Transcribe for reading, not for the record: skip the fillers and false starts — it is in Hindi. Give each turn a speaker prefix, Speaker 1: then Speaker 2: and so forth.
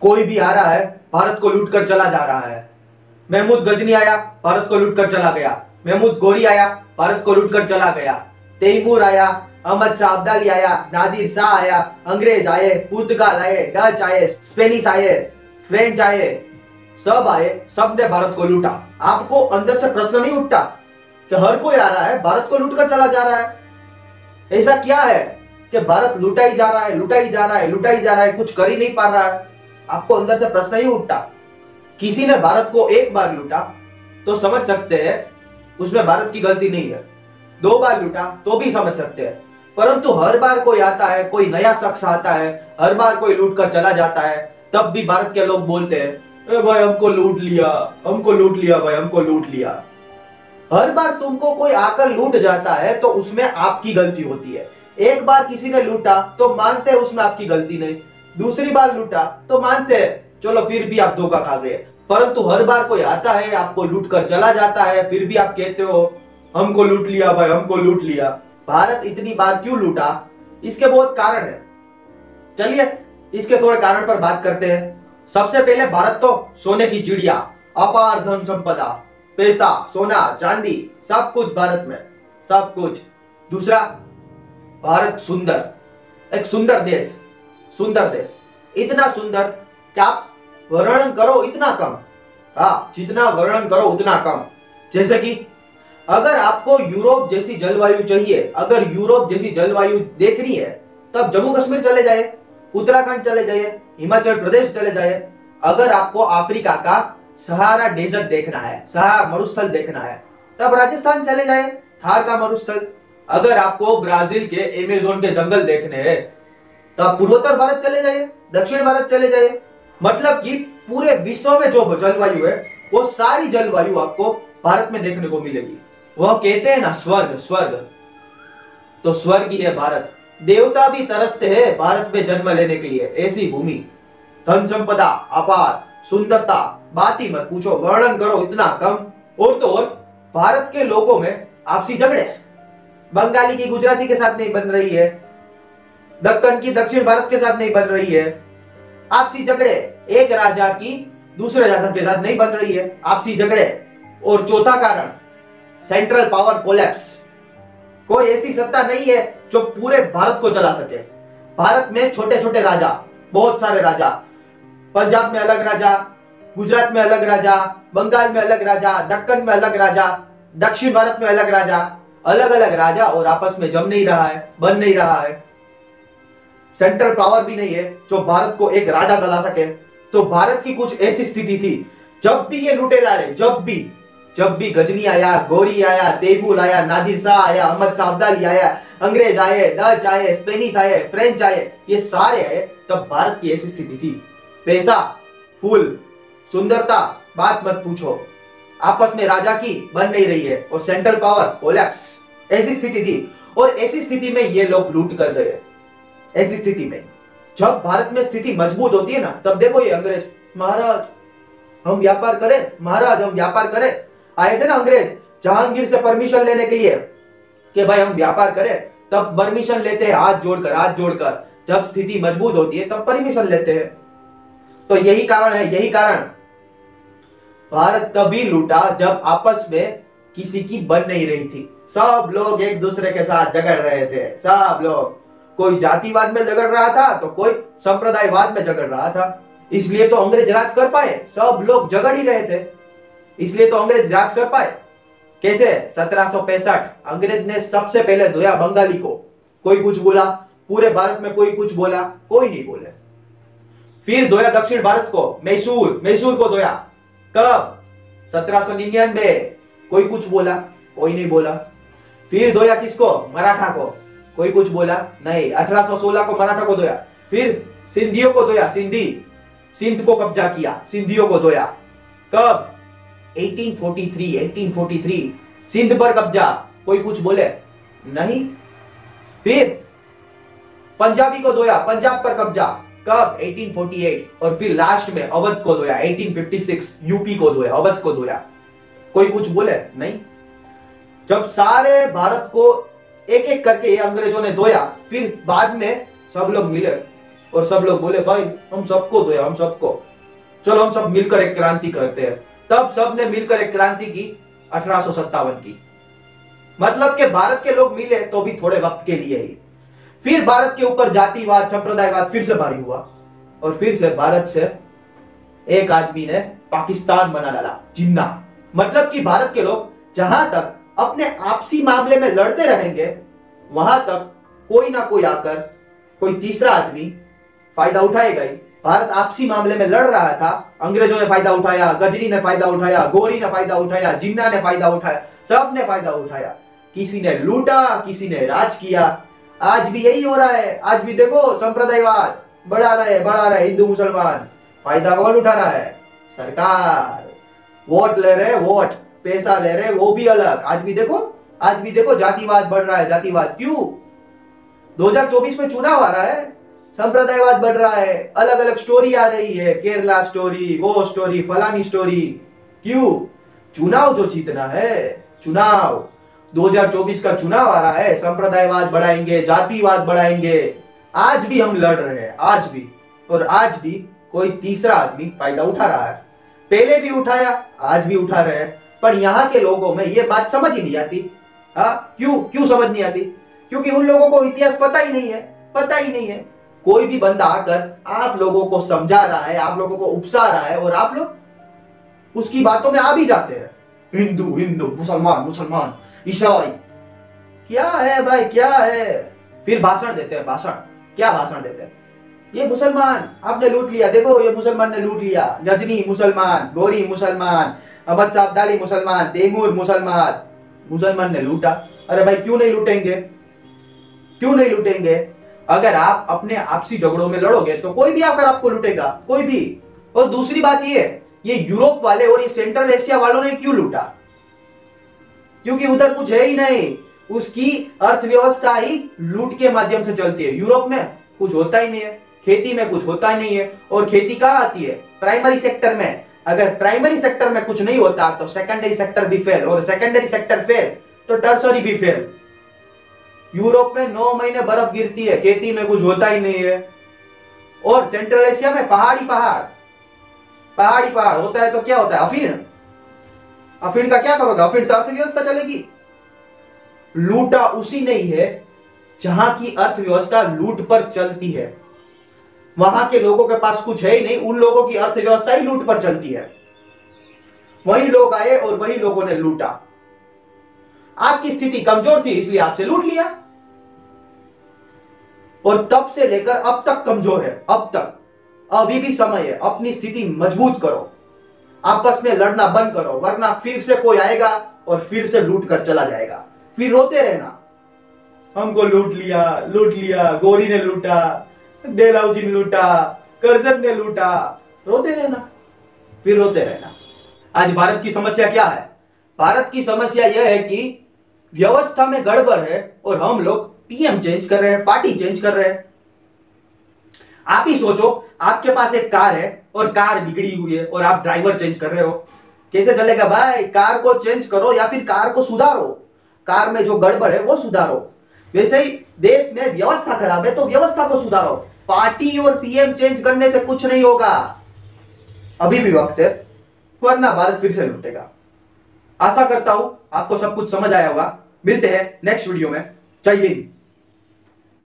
Speaker 1: कोई भी आ रहा है भारत को लूट कर चला जा रहा है। महमूद गजनी आया, भारत को लूट कर चला गया। महमूद गोरी आया, भारत को लूट कर चला गया। तैमूर आया, अहमद शाह अब्दाली आया, नादिर शाह आया, अंग्रेज आए, पुर्तगाल आए, डच आए, स्पेनिश आए, फ्रेंच आए, सब आए, सब ने भारत को लूटा। आपको अंदर से प्रश्न नहीं उठता कि हर कोई आ रहा है भारत को लूट कर चला जा रहा है? ऐसा क्या है कि भारत लूटा ही जा रहा है, लूटा ही जा रहा है, लूटा ही जा रहा है, कुछ कर ही नहीं पा रहा है? आपको अंदर से प्रश्न ही उठता। किसी ने भारत को एक बार लूटा तो समझ सकते हैं उसमें भारत की गलती नहीं है, 2 बार लूटा तो भी समझ सकते हैं, परंतु हर बार कोई आता है, कोई नया शख्स आता है, हर बार कोई लूट कर चला जाता है, तब भी भारत के लोग बोलते हैं ए भाई हमको लूट लिया, हमको लूट लिया भाई, हमको लूट लिया। हर बार तुमको कोई आकर लूट जाता है तो उसमें आपकी गलती होती है। एक बार किसी ने लूटा तो मानते हैं उसमें आपकी गलती नहीं, दूसरी बार लूटा तो मानते हैं चलो फिर भी आप धोखा खा गए, परंतु हर बार कोई आता है आपको लूट कर चला जाता है, फिर भी आप कहते हो हमको लूट लिया भाई, हमको लूट लिया। भारत इतनी बार क्यों लूटा? इसके बहुत कारण है। चलिए इसके थोड़े कारण पर बात करते हैं। सबसे पहले भारत तो सोने की चिड़िया, अपार धन संपदा, पैसा, सोना, चांदी, सब कुछ भारत में, सब कुछ। दूसरा, भारत सुंदर, एक सुंदर देश, सुंदर देश, इतना सुंदर कि आप वर्णन करो इतना कम। हाँ, जितना वर्णन करो उतना कम। जैसे कि अगर आपको यूरोप जैसी जलवायु चाहिए, अगर यूरोप जैसी जलवायु देखनी है तब जम्मू कश्मीर चले जाए, उत्तराखंड चले जाइए, हिमाचल प्रदेश चले जाइए। अगर आपको अफ्रीका का सहारा डेजर्ट देखना है, सहारा मरुस्थल देखना है, तब राजस्थान चले जाए, थार का मरुस्थल। अगर आपको ब्राजील के अमेज़न के जंगल देखने हैं तब पूर्वोत्तर भारत चले जाइए, दक्षिण भारत चले जाइए। मतलब कि पूरे विश्व में जो जलवायु है वो सारी जलवायु आपको भारत में देखने को मिलेगी। वह कहते हैं ना स्वर्ग, स्वर्ग, तो स्वर्ग ही है भारत। देवता भी तरसते हैं भारत में जन्म लेने के लिए। ऐसी भूमि, धन संपदा अपार, सुंदरता बात ही मत पूछो, वर्णन करो इतना कम। और तो और भारत के लोगों में आपसी झगड़े, बंगाली की गुजराती के साथ नहीं बन रही है, दक्कन की दक्षिण भारत के साथ नहीं बन रही है, आपसी झगड़े। एक राजा की दूसरे राजा के साथ नहीं बन रही है, आपसी झगड़े। और चौथा कारण, सेंट्रल पावर कोलैप्स। कोई ऐसी सत्ता नहीं है जो पूरे भारत को चला सके। भारत में छोटे छोटे राजा, बहुत सारे राजा, पंजाब में अलग राजा, गुजरात में अलग राजा, बंगाल में अलग राजा, दक्कन में अलग राजा, दक्षिण भारत में अलग राजा, अलग अलग राजा, और आपस में जम नहीं रहा है, बन नहीं रहा है। सेंट्रल पावर भी नहीं है जो भारत को एक राजा चला सके। तो भारत की कुछ ऐसी स्थिति थी, जब भी ये लुटेरा रहे, जब भी गजनी आया, गोरी आया, तैमूर आया, नादिर शाह आया, अहमद शाह अब्दाली आया, अंग्रेज आए, डच आए, स्पेनिश आए, फ्रेंच आए, ये सारे आए, तब भारत की ऐसी स्थिति थी। पैसा, फूल, सुंदरता बात मत पूछो, आपस में राजा की बन नहीं रही है, और सेंट्रल पावर कोलैप्स, ऐसी स्थिति थी। और ऐसी स्थिति में ये लोग लूट कर गए। ऐसी स्थिति में जब भारत में स्थिति मजबूत होती है ना, तब देखो ये अंग्रेज, महाराज हम व्यापार करें, महाराज हम व्यापार करें। आए थे ना अंग्रेज जहांगीर से परमिशन लेने के लिए कि भाई हम व्यापार करें, तब परमिशन लेते हैं हाथ जोड़कर, हाथ जोड़कर। जब स्थिति मजबूत होती है तब परमिशन लेते हैं। तो यही कारण है, यही कारण भारत तभी लूटा जब आपस में किसी की बन नहीं रही थी। सब लोग एक दूसरे के साथ झगड़ रहे थे, सब लोग, कोई जातिवाद में झगड़ रहा था तो कोई संप्रदायवाद में झगड़ रहा था। इसलिए तो अंग्रेज राज कर पाए, सब लोग झगड़ ही रहे थे, इसलिए तो अंग्रेज राज कर पाए। कैसे? 1765 अंग्रेज ने सबसे पहले धोया बंगाली को। कोई कुछ बोला, पूरे भारत में कोई कुछ बोला, कोई नहीं बोले। फिर धोया दक्षिण भारत को, मैसूर को धोया। कब? 1799। कोई कुछ बोला, कोई नहीं बोला। फिर धोया किसको? मराठा को। कोई कुछ बोला नहीं। 1816 को मराठा को धोया। फिर सिंधियों को धोया, सिंध को कब्जा किया, सिंधियों को धोया। कब? 1843 सिंध पर कब्जा। कोई कुछ बोले नहीं। फिर पंजाबी को धोया, पंजाब पर कब्जा। कब? 1848। और फिर लास्ट में अवध को धोया, 1856 यूपी को धोया, अवध को धोया। कोई कुछ बोले नहीं। जब सारे भारत को एक एक करके अंग्रेजों ने धोया, फिर बाद में सब लोग मिले और सब लोग बोले भाई हम सबको दो, हम सबको, चलो हम सब मिलकर एक क्रांति करते हैं। तब सब ने मिलकर एक क्रांति की 1857 की। मतलब कि भारत के लोग मिले तो भी थोड़े वक्त के लिए ही। फिर भारत के ऊपर जातिवाद, संप्रदायवाद फिर से भारी हुआ और फिर से भारत से एक आदमी ने पाकिस्तान बना डाला, जिन्ना। मतलब कि भारत के लोग जहां तक अपने आपसी मामले में लड़ते रहेंगे, वहां तक कोई ना कोई आकर, कोई तीसरा आदमी फायदा उठाएगा ही। भारत आपसी मामले में लड़ रहा था, अंग्रेजों ने फायदा उठाया, गजनी ने फायदा उठाया, गोरी ने फायदा उठाया, जिन्ना ने फायदा उठाया, सब ने फायदा उठाया। किसी ने लूटा, किसी ने राज किया। आज भी यही हो रहा है। आज भी देखो संप्रदायवाद बढ़ा रहे हिंदू मुसलमान। फायदा कौन उठा रहा है? सरकार। वोट ले रहे, वोट पैसा ले रहे, वो भी अलग। आज भी देखो जातिवाद बढ़ रहा है। जातिवाद क्यों? 2024 में चुनाव आ रहा है, संप्रदायवाद बढ़ रहा है, अलग अलग स्टोरी आ रही है, केरला स्टोरी, वो स्टोरी, फलानी स्टोरी। क्यों? चुनाव जो जीतना है, चुनाव 2024 का चुनाव आ रहा है, संप्रदायवाद बढ़ाएंगे, जातिवाद बढ़ाएंगे। आज भी हम लड़ रहे हैं, आज भी, और आज भी कोई तीसरा आदमी फायदा उठा रहा है। पहले भी उठाया, आज भी उठा रहे हैं। पर यहाँ के लोगों में ये बात समझ ही नहीं आती। क्यों समझ नहीं आती? क्योंकि उन लोगों को इतिहास पता ही नहीं है। कोई भी बंदा आकर आप लोगों को समझा रहा है, आप लोगों को उकसा रहा है, और आप लोग उसकी बातों में आ भी जाते हैं। हिंदू, मुसलमान, ईसाई। क्या है भाई, क्या है? फिर भाषण देते हैं। क्या भाषण देते हैं? ये मुसलमान आपने लूट लिया, देखो ये मुसलमान ने लूट लिया। गजनी मुसलमान, गोरी मुसलमान, अहमद शाह अब्दाली मुसलमान, तैमूर मुसलमान ने लूटा। अरे भाई क्यों नहीं लूटेंगे? अगर आप अपने आपसी झगड़ों में लड़ोगे तो कोई भी आकर आपको लूटेगा, कोई भी। और दूसरी बात ये यूरोप वाले और ये सेंट्रल एशिया वालों ने क्यों लूटा? क्योंकि उधर कुछ है ही नहीं। उसकी अर्थव्यवस्था ही लूट के माध्यम से चलती है। यूरोप में कुछ होता ही नहीं है, खेती में कुछ होता ही नहीं है। और खेती कहाँ आती है? प्राइमरी सेक्टर में। अगर प्राइमरी सेक्टर में कुछ नहीं होता तो सेकेंडरी सेक्टर भी फेल, और सेकेंडरी सेक्टर फेल तो टर्सरी भी फेल। यूरोप में 9 महीने बर्फ गिरती है, खेती में कुछ होता ही नहीं है। और सेंट्रल एशिया में पहाड़ी पहाड़ होता है तो क्या होता है? अफीण का क्या करोगे? अफीण से अर्थव्यवस्था चलेगी? लूटा उसी नहीं है जहां की अर्थव्यवस्था लूट पर चलती है। वहां के लोगों के पास कुछ है ही नहीं, उन लोगों की अर्थव्यवस्था ही लूट पर चलती है। वही लोग आए और वही लोगों ने लूटा। आपकी स्थिति कमजोर थी इसलिए आपसे लूट लिया, और तब से लेकर अब तक कमजोर है। अब तक, अभी भी समय है, अपनी स्थिति मजबूत करो, आपस में लड़ना बंद करो, वरना फिर से कोई आएगा और फिर से लूट कर चला जाएगा। फिर रोते रहना, हमको लूट लिया, गोरी ने लूटा, डेलाउजी ने लूटा, करजन ने लूटा। रोते रहना। आज भारत की समस्या क्या है? भारत की समस्या यह है कि व्यवस्था में गड़बड़ है और हम लोग पीएम चेंज कर रहे हैं, पार्टी चेंज कर रहे हैं। आप ही सोचो, आपके पास एक कार है और कार बिगड़ी हुई है और आप ड्राइवर चेंज कर रहे हो, कैसे चलेगा भाई? कार को चेंज करो या फिर कार को सुधारो, कार में जो गड़बड़ है वो सुधारो। वैसे ही देश में व्यवस्था खराब है तो व्यवस्था को सुधारो। पार्टी और पीएम चेंज करने से कुछ नहीं होगा, अभी भी वक्त है, वरना भारत फिर से लूटेगा। आशा करता हूं आपको सब कुछ समझ आया होगा। मिलते हैं नेक्स्ट वीडियो में। जय हिंद।